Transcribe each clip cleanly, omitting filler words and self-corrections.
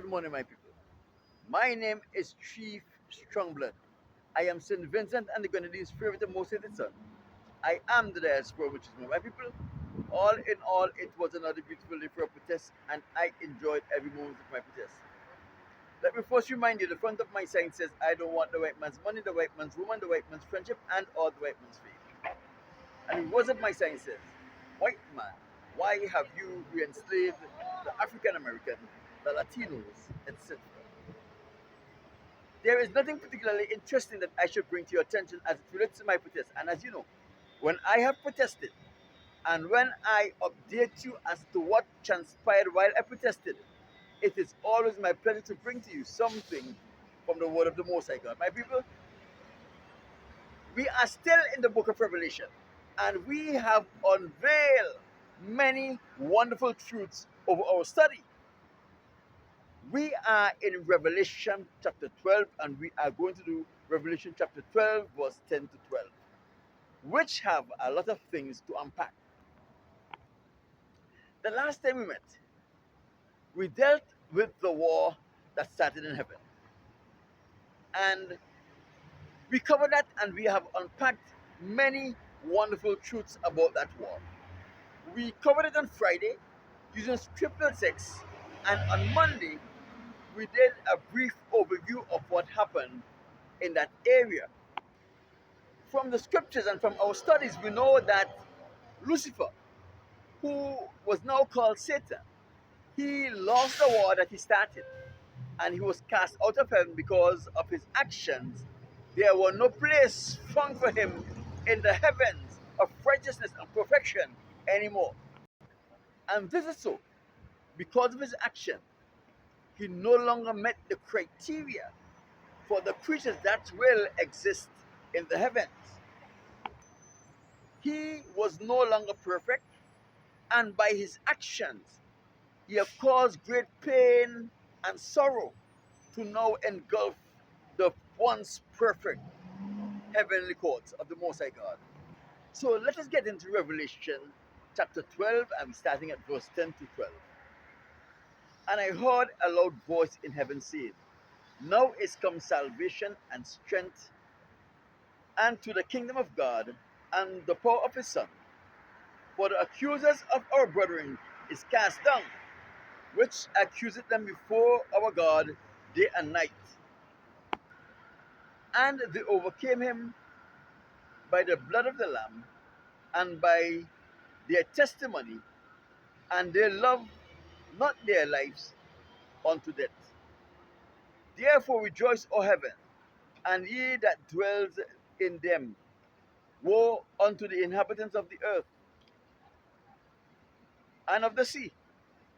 Good morning, my people. My name is Chief Strongblood. I am St. Vincent and the Grenadines' favorite and most hated son. I am the diaspora, which is my people. All in all, it was another beautiful day for a protest, and I enjoyed every moment of my protest. Let me first remind you the front of my sign says, I don't want the white man's money, the white man's woman, the white man's friendship, and all the white man's faith. And the words of my sign says, white man, why have you re-enslaved the African American, the Latinos, etc.? There is nothing particularly interesting that I should bring to your attention as it relates to my protest. And as you know, when I have protested and when I update you as to what transpired while I protested, it is always my pleasure to bring to you something from the word of the Most High God. My people, we are still in the book of Revelation and we have unveiled many wonderful truths over our study. We are in Revelation chapter 12 and we are going to do Revelation chapter 12 verse 10 to 12, which have a lot of things to unpack. The last time we met, we dealt with the war that started in heaven. And we covered that and we have unpacked many wonderful truths about that war. We covered it on Friday using scriptural texts, and on Monday we did a brief overview of what happened in that area. From the scriptures and from our studies, we know that Lucifer, who was now called Satan, he lost the war that he started and he was cast out of heaven because of his actions. There were no place found for him in the heavens of righteousness and perfection anymore. And this is so because of his action. He no longer met the criteria for the creatures that will exist in the heavens. He was no longer perfect, and by his actions, he have caused great pain and sorrow to now engulf the once perfect heavenly courts of the Most High God. So let us get into Revelation chapter 12 and starting at verse 10 to 12. And I heard a loud voice in heaven saying, now is come salvation and strength and to the kingdom of God and the power of his Son. For the accusers of our brethren is cast down, which accuseth them before our God day and night. And they overcame him by the blood of the Lamb and by their testimony, and they loved not their lives unto death. Therefore rejoice, O heaven, and ye that dwells in them. Woe unto the inhabitants of the earth and of the sea,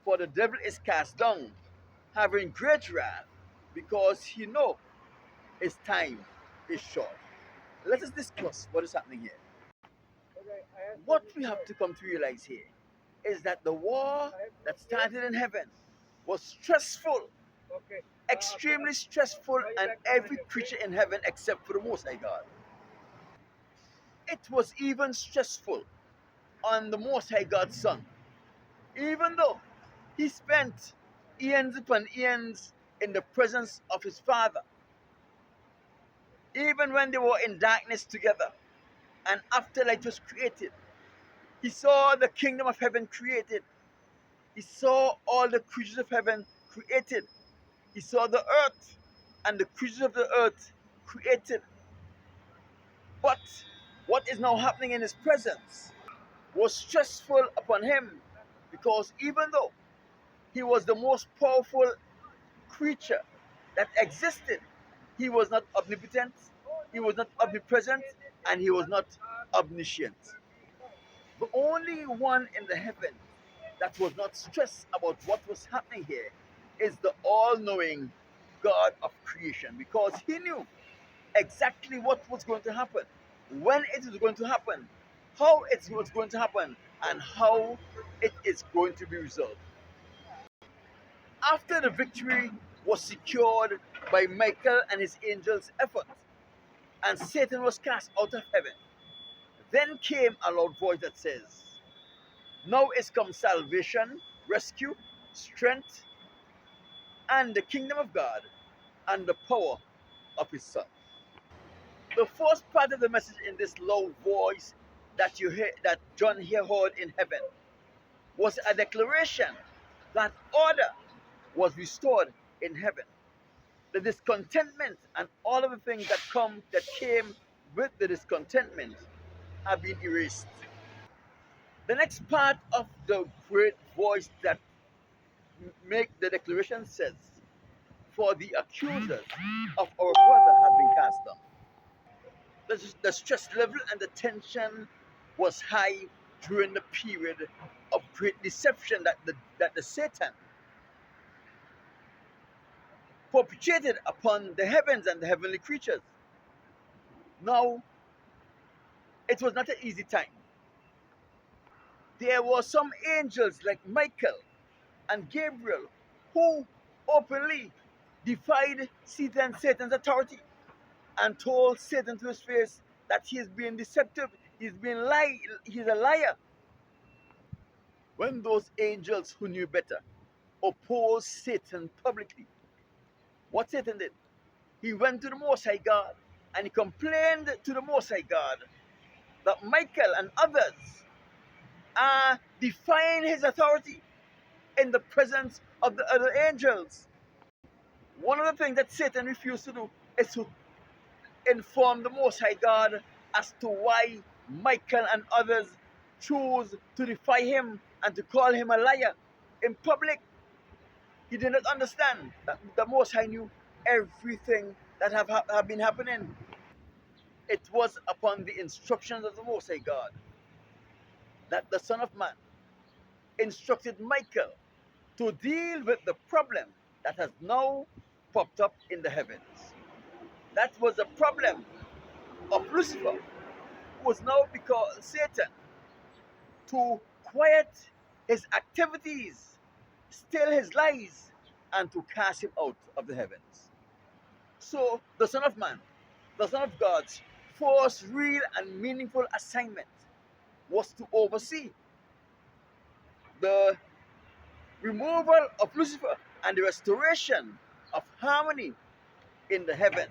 for the devil is cast down, having great wrath, because he know his time is short. Let us discuss what is happening here. What we have to come to realize here is that the war that started in heaven was stressful, extremely stressful, and every creature in heaven except for the Most High God. It was even stressful on the Most High God's Son, even though he spent eons upon eons in the presence of his Father, even when they were in darkness together and after light was created. He saw the kingdom of heaven created. He saw all the creatures of heaven created. He saw the earth and the creatures of the earth created. But what is now happening in his presence was stressful upon him, because even though he was the most powerful creature that existed, he was not omnipotent, he was not omnipresent, and he was not omniscient. The only one in the heaven that was not stressed about what was happening here is the all-knowing God of creation, because he knew exactly what was going to happen, when it is going to happen, how it was going to happen, and how it is going to be resolved. After the victory was secured by Michael and his angels' effort, and Satan was cast out of heaven, then came a loud voice that says, now is come salvation, rescue, strength, and the kingdom of God and the power of his Son. The first part of the message in this loud voice that you hear, that John here heard in heaven, was a declaration that order was restored in heaven. The discontentment and all of the things that came with the discontentment have been erased. The next part of the great voice that make the declaration says, "For the accusers of our brother have been cast down." The stress level and the tension was high during the period of great deception that the Satan perpetrated upon the heavens and the heavenly creatures. Now, it was not an easy time. There were some angels like Michael and Gabriel who openly defied Satan's authority and told Satan to his face that he is being deceptive, he's a liar. When those angels who knew better opposed Satan publicly, what Satan did, he went to the Most High God and he complained to the Most High God that Michael and others are defying his authority in the presence of the other angels. One of the things that Satan refused to do is to inform the Most High God as to why Michael and others choose to defy him and to call him a liar in public. He did not understand that the Most High knew everything that have been happening. It was upon the instructions of the Most High God that the Son of Man instructed Michael to deal with the problem that has now popped up in the heavens. That was the problem of Lucifer, who was now because Satan, to quiet his activities, still his lies, and to cast him out of the heavens. So the Son of Man, the Son of God's first real and meaningful assignment was to oversee the removal of Lucifer and the restoration of harmony in the heavens.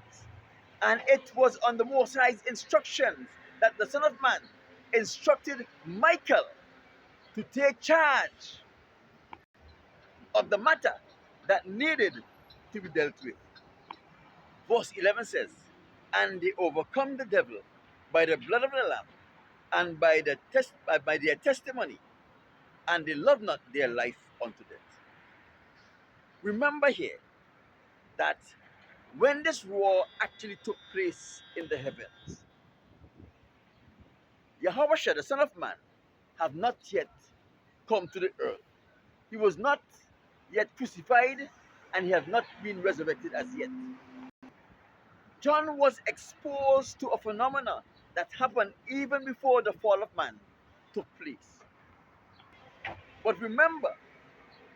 And it was on the Most High's instructions that the Son of Man instructed Michael to take charge of the matter that needed to be dealt with. Verse 11 says, "And they overcome the devil by the blood of the Lamb and by their testimony, and they love not their life unto death." Remember here that when this war actually took place in the heavens, Yahweh, the Son of Man, have not yet come to the earth. He was not yet crucified, and he has not been resurrected as yet. John was exposed to a phenomena that happened even before the fall of man took place. But remember,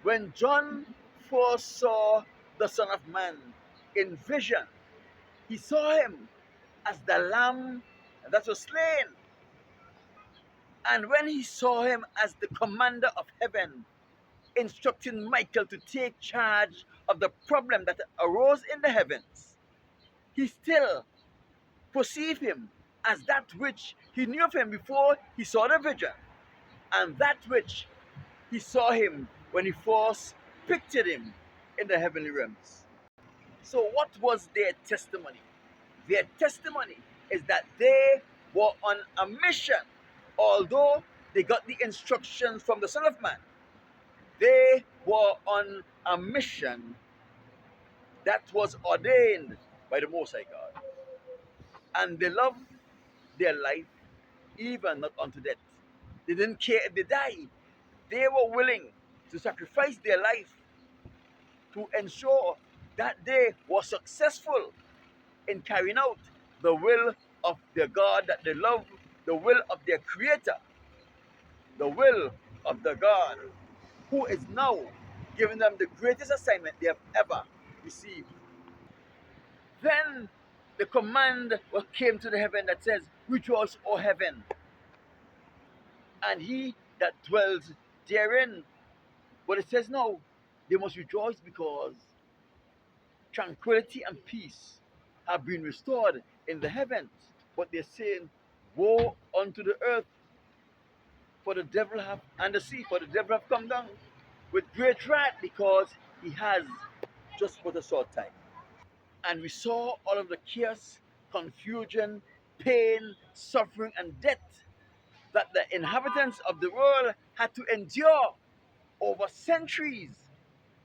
when John first saw the Son of Man in vision, he saw him as the lamb that was slain. And when he saw him as the commander of heaven, instructing Michael to take charge of the problem that arose in the heavens, he still perceived him as that which he knew of him before he saw the vision, and that which he saw him when he first pictured him in the heavenly realms. So, what was their testimony? Their testimony is that they were on a mission. Although they got the instructions from the Son of Man, they were on a mission that was ordained by the Most High God. And they loved their life even not unto death. They didn't care if they died. They were willing to sacrifice their life to ensure that they were successful in carrying out the will of their God that they love, the will of their Creator, the will of the God who is now giving them the greatest assignment they have ever received. Then the command came to the heaven that says, "Rejoice, O heaven, and he that dwells therein." But it says no, they must rejoice because tranquility and peace have been restored in the heavens. But they're saying, woe unto the earth, for the devil have, and the sea, for the devil have come down with great wrath, because he has just for a short time. And we saw all of the chaos, confusion, pain, suffering, and death that the inhabitants of the world had to endure over centuries,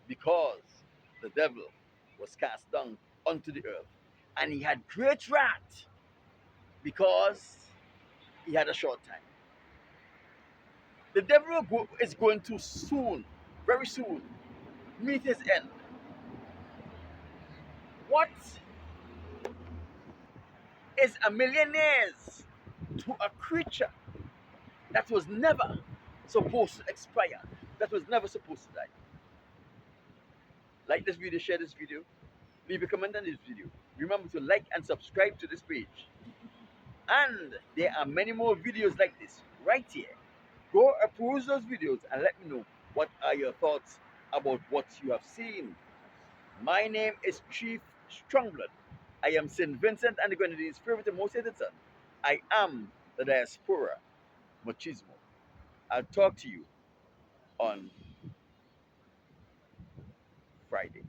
because the devil was cast down onto the earth. And he had great wrath, because he had a short time. The devil is going to soon, very soon, meet his end. What is a million years to a creature that was never supposed to expire, that was never supposed to die? Like this video, share this video, leave a comment on this video. Remember to like and subscribe to this page. And there are many more videos like this right here. Go peruse those videos and let me know what are your thoughts about what you have seen. My name is Chief Strongblood. I am St. Vincent and the Grenadines' favorite and most hated son. I am the diaspora machismo. I'll talk to you on Friday.